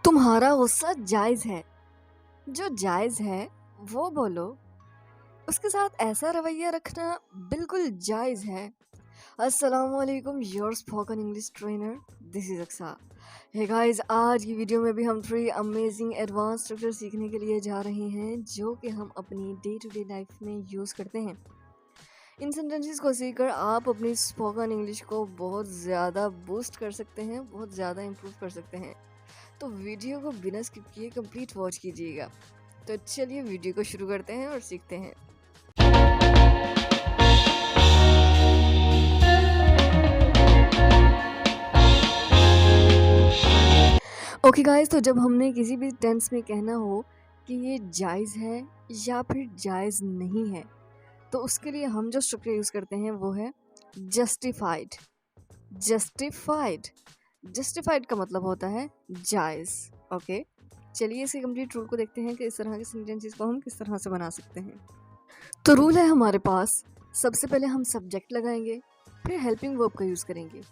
तुम्हारा गुस्सा जायज़ है। जो जायज़ है वो बोलो। उसके साथ ऐसा रवैया रखना बिल्कुल जायज़ है। अस्सलामुअलैकुम, your spoken English trainer, this is Aqsa. Hey guys, आज की वीडियो में भी हम 3 अमेजिंग एडवांस स्ट्रक्चर सीखने के लिए जा रहे हैं जो कि हम अपनी डे टू डे लाइफ में यूज़ करते हैं। इन सेंटेंसेस को सीखकर आप अपनी स्पोकन इंग्लिश को बहुत ज़्यादा बूस्ट कर सकते हैं, बहुत ज़्यादा इम्प्रूव कर सकते हैं। तो वीडियो को बिना स्किप किए कंप्लीट वॉच कीजिएगा। तो चलिए वीडियो को शुरू करते हैं और सीखते हैं। ओके गाइस, तो जब हमने किसी भी टेंस में कहना हो कि ये जायज़ है या फिर जायज़ नहीं है, तो उसके लिए हम जो स्ट्रक्चर यूज़ करते हैं वो है जस्टिफाइड। जस्टिफाइड जस्टिफाइड का मतलब होता है जायज़। ओके, चलिए इसके कंप्लीट रूल को देखते हैं कि इस तरह के सेंटेंसेस को हम किस तरह से बना सकते हैं। तो रूल है हमारे पास, सबसे पहले हम सब्जेक्ट लगाएंगे, फिर हेल्पिंग वर्ब का यूज़ करेंगे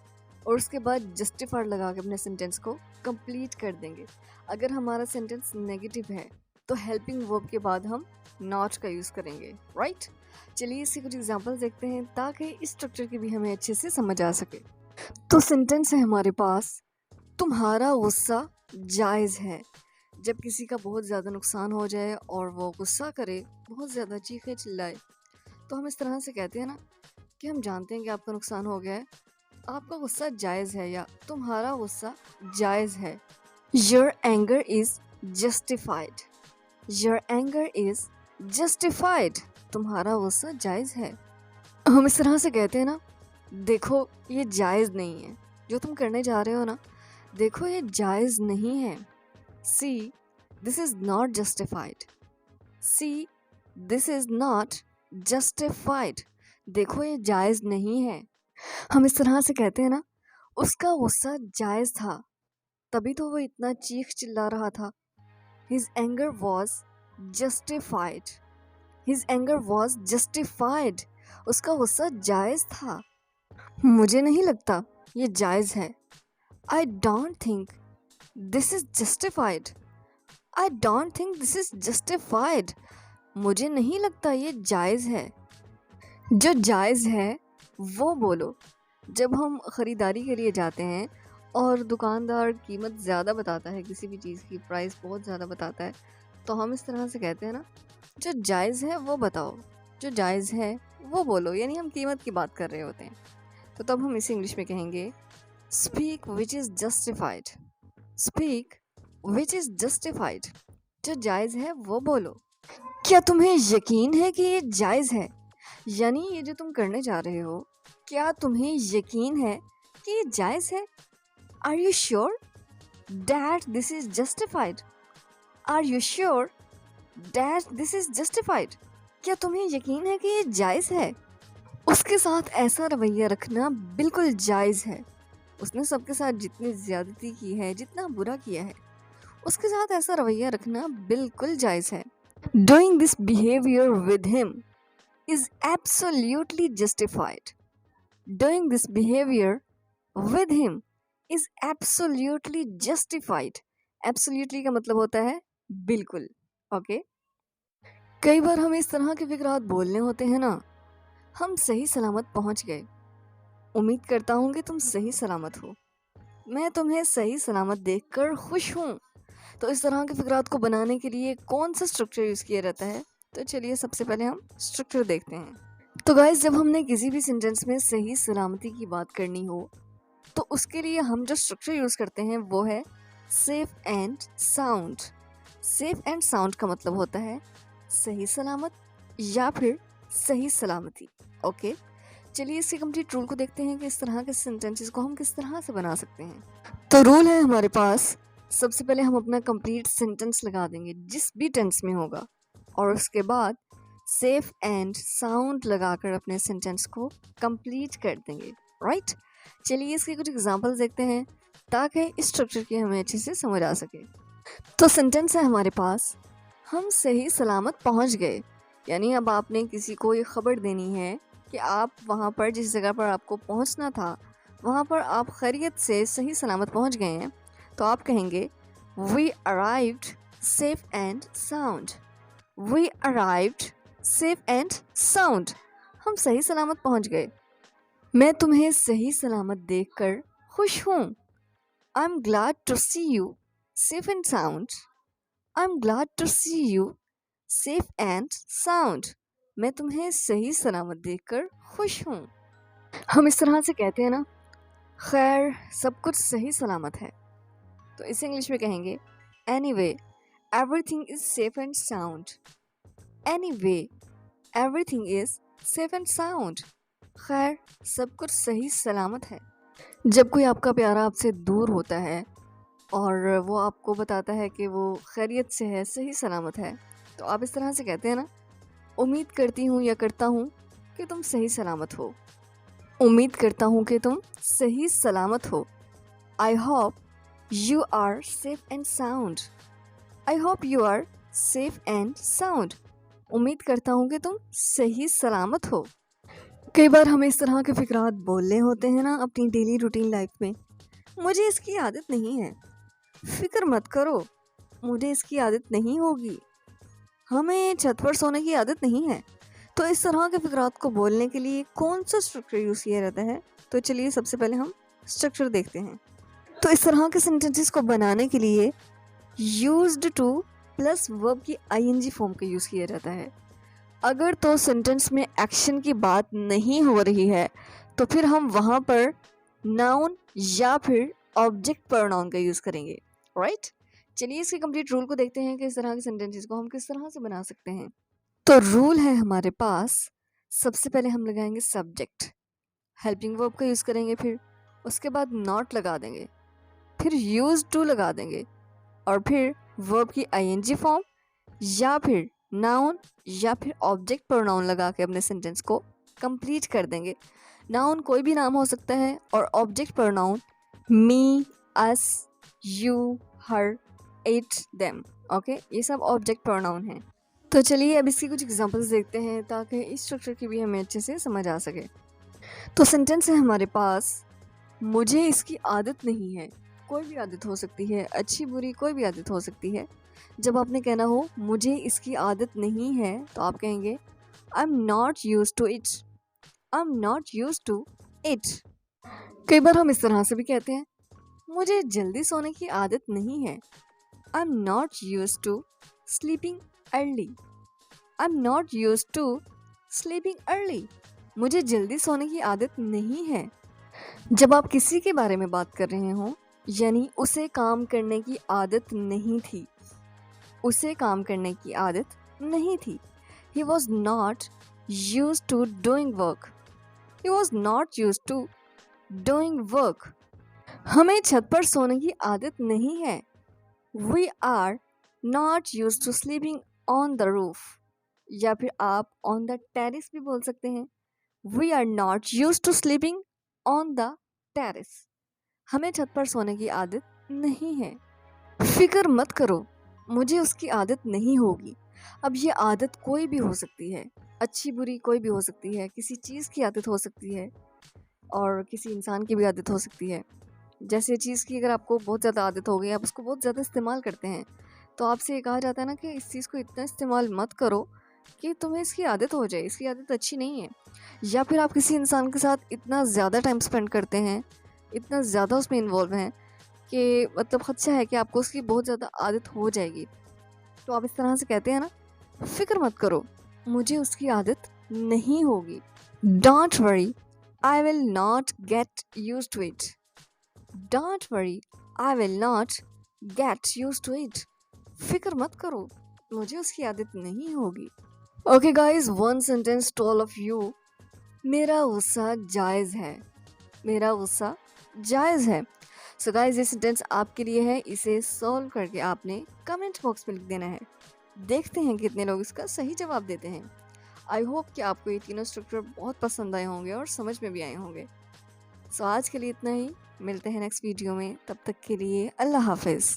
और उसके बाद जस्टिफाइड लगा के अपने सेंटेंस को कंप्लीट कर देंगे। अगर हमारा सेंटेंस नेगेटिव है तो हेल्पिंग वर्ब के बाद हम नॉट का यूज़ करेंगे, राइट? चलिए इसके कुछ एग्जांपल्स देखते हैं ताकि इस स्ट्रक्चर की भी हमें अच्छे से समझ आ सके। तो सेंटेंस है हमारे पास, तुम्हारा गुस्सा जायज़ है। जब किसी का बहुत ज़्यादा नुकसान हो जाए और वो गुस्सा करे, बहुत ज़्यादा चीखे चिल्लाए, तो हम इस तरह से कहते हैं ना कि हम जानते हैं कि आपका नुकसान हो गया है, आपका गुस्सा जायज़ है या तुम्हारा गुस्सा जायज़ है। Your anger is justified. Your anger is justified. तुम्हारा गुस्सा जायज़ है। हम इस तरह से कहते हैं ना, देखो ये जायज़ नहीं है, जो तुम करने जा रहे हो ना, देखो ये जायज़ नहीं है। See, this is not justified. See, this is not justified. देखो ये जायज़ नहीं है। हम इस तरह से कहते हैं ना, उसका गुस्सा जायज़ था, तभी तो वो इतना चीख चिल्ला रहा था। His anger was justified. His anger was justified. उसका गुस्सा जायज़ था। मुझे नहीं लगता ये जायज़ है। I don't think this is justified. I don't think this is justified. मुझे नहीं लगता ये जायज़ है। जो जायज़ है वो बोलो। जब हम ख़रीदारी के लिए जाते हैं और दुकानदार कीमत ज़्यादा बताता है, किसी भी चीज़ की प्राइस बहुत ज़्यादा बताता है, तो हम इस तरह से कहते हैं ना, जो जायज़ है वो बताओ, जो जायज़ है वो बोलो, यानी हम कीमत की बात कर रहे होते हैं। तो तब हम इसे इंग्लिश में कहेंगे speak which is justified. Speak which is justified. जो जायज़ है वो बोलो। क्या तुम्हें यकीन है कि ये जायज़ है? यानी ये जो तुम करने जा रहे हो, क्या तुम्हें यकीन है कि ये जायज़ है? Are you sure that this is justified? Are you sure that this is justified? क्या तुम्हें यकीन है कि ये जायज़ है? उसके साथ ऐसा रवैया रखना बिल्कुल जायज़ है। उसने सबके साथ जितनी ज़्यादती की है, जितना बुरा किया है, उसके साथ ऐसा रवैया रखना बिल्कुल जायज़ है। Doing this behavior with him is absolutely justified. Doing this behavior with him is absolutely justified. Absolutely का मतलब होता है बिल्कुल। ओके, कई बार हमें इस तरह के फिक्रात बोलने होते हैं ना, हम सही सलामत पहुंच गए। उम्मीद करता हूँ कि तुम सही सलामत हो। मैं तुम्हें सही सलामत देखकर खुश हूँ। तो इस तरह के फिक्रात को बनाने के लिए कौन सा स्ट्रक्चर यूज़ किया जाता है? तो चलिए सबसे पहले हम स्ट्रक्चर देखते हैं। तो गाइस, जब हमने किसी भी सेंटेंस में सही सलामती की बात करनी हो, तो उसके लिए हम जो स्ट्रक्चर यूज़ करते हैं वो है safe and sound. Safe and sound का मतलब होता है सही सलामत या फिर सही सलामती। ओके, चलिए इसके कंप्लीट रूल को देखते हैं कि इस तरह के सेंटेंसेस को हम किस तरह से बना सकते हैं। तो रूल है हमारे पास, सबसे पहले हम अपना कंप्लीट सेंटेंस लगा देंगे जिस भी टेंस में होगा, और उसके बाद सेफ एंड साउंड लगाकर अपने सेंटेंस को कंप्लीट कर देंगे, राइट? चलिए इसके कुछ एग्जांपल्स देखते हैं ताकि इस स्ट्रक्चर की हमें अच्छे से समझ आ सके। तो सेंटेंस है हमारे पास, हम सही सलामत पहुंच गए। यानी अब आपने किसी को ये खबर देनी है कि आप वहाँ पर जिस जगह पर आपको पहुँचना था, वहाँ पर आप खैरियत से सही सलामत पहुँच गए हैं। तो आप कहेंगे We arrived safe and sound. We arrived safe and sound. हम सही सलामत पहुंच गए। मैं तुम्हें सही सलामत देखकर खुश हूँ। I'm glad to see you safe and sound. I'm glad to see you safe and sound. मैं तुम्हें सही सलामत देखकर खुश हूँ। हम इस तरह से कहते हैं ना, खैर सब कुछ सही सलामत है, तो इसे इंग्लिश में कहेंगे anyway everything is safe and sound. Anyway everything is safe and sound. खैर सब कुछ सही सलामत है। जब कोई आपका प्यारा आपसे दूर होता है और वो आपको बताता है कि वो खैरियत से है, सही सलामत है, तो आप इस तरह से कहते हैं ना, उम्मीद करती हूँ या करता हूँ कि तुम सही सलामत हो। उम्मीद करता हूँ कि तुम सही सलामत हो। I hope you are safe and sound. I hope you are safe and sound. उम्मीद करता हूँ कि तुम सही सलामत हो। कई बार हमें इस तरह के फिक्रात बोलने होते हैं ना अपनी डेली रूटीन लाइफ में, मुझे इसकी आदत नहीं है, फिक्र मत करो, मुझे इसकी आदत नहीं होगी, हमें छत पर सोने की आदत नहीं है। तो इस तरह के फिक्रात को बोलने के लिए कौन सा स्ट्रक्चर यूज़ किया जाता है? तो चलिए सबसे पहले हम स्ट्रक्चर देखते हैं। तो इस तरह के सेंटेंसेस को बनाने के लिए यूज्ड टू प्लस वर्ब की आईएनजी फॉर्म का यूज़ किया जाता है। अगर तो सेंटेंस में एक्शन की बात नहीं हो रही है तो फिर हम वहाँ पर नाउन या फिर ऑब्जेक्ट प्रोनाउन का यूज़ करेंगे, राइट? चलिए इसके कंप्लीट रूल को देखते हैं कि इस तरह के सेंटेंसेस को हम किस तरह से बना सकते हैं। तो रूल है हमारे पास, सबसे पहले हम लगाएंगे सब्जेक्ट, हेल्पिंग वर्ब का यूज़ करेंगे, फिर उसके बाद नॉट लगा देंगे, फिर यूज टू लगा देंगे और फिर वर्ब की आईएनजी फॉर्म या फिर नाउन या फिर ऑब्जेक्ट प्रोनाउन लगा के अपने सेंटेंस को कंप्लीट कर देंगे। नाउन कोई भी नाम हो सकता है और object pronoun me, us, you, her, it, them, okay, ये सब ऑब्जेक्ट प्रोनाउन हैं। तो चलिए अब इसकी कुछ एग्जांपल्स देखते हैं ताकि इस स्ट्रक्चर की भी हमें अच्छे से समझ आ सके। तो सेंटेंस है हमारे पास, मुझे इसकी आदत नहीं है। कोई भी आदत हो सकती है, अच्छी बुरी कोई भी आदत हो सकती है। जब आपने कहना हो मुझे इसकी आदत नहीं है तो आप कहेंगे I am not use to it. I am not use to it. कई बार हम इस तरह से भी कहते हैं, मुझे जल्दी सोने की आदत नहीं है। I am not use to sleeping early. I am not use to sleeping early. मुझे जल्दी सोने की आदत नहीं है। जब आप किसी के बारे में बात कर रहे हों, यानी उसे काम करने की आदत नहीं थी, उसे काम करने की आदत नहीं थी। He was not used to doing work. He was not used to doing work. हमें छत पर सोने की आदत नहीं है। We are not used to sleeping on the roof. या फिर आप on the terrace भी बोल सकते हैं। We are not used to sleeping on the terrace. हमें छत पर सोने की आदत नहीं है। फिक्र मत करो, मुझे उसकी आदत नहीं होगी। अब ये आदत कोई भी हो सकती है, अच्छी बुरी कोई भी हो सकती है, किसी चीज़ की आदत हो सकती है और किसी इंसान की भी आदत हो सकती है। जैसे चीज़ की अगर आपको बहुत ज़्यादा आदत हो गई, आप उसको बहुत ज़्यादा इस्तेमाल करते हैं, तो आपसे ये कहा जाता है ना कि इस चीज़ को इतना इस्तेमाल मत करो कि तुम्हें इसकी आदत हो जाए, इसकी आदत अच्छी नहीं है। या फिर आप किसी इंसान के साथ इतना ज़्यादा टाइम स्पेंड करते हैं, इतना ज़्यादा उसमें इन्वॉल्व हैं कि मतलब खदशा है कि आपको उसकी बहुत ज़्यादा आदत हो जाएगी। तो आप इस तरह से कहते हैं ना, फिक्र मत करो, मुझे उसकी आदत नहीं होगी। Don't worry, I will not get use to it. Don't worry, I will not get use to it. फिक्र मत करो, मुझे उसकी आदत नहीं होगी। Okay guys, one sentence to all of you. मेरा गुस्सा जायज़ है। मेरा गुस्सा जायज़ है। सो गाइज, ये सेंटेंस आपके लिए है, इसे सॉल्व करके आपने कमेंट बॉक्स में लिख देना है। देखते हैं कितने लोग इसका सही जवाब देते हैं। आई होप कि आपको ये तीनों स्ट्रक्चर बहुत पसंद आए होंगे और समझ में भी आए होंगे। सो आज के लिए इतना ही, मिलते हैं नेक्स्ट वीडियो में, तब तक के लिए अल्लाह हाफिज़।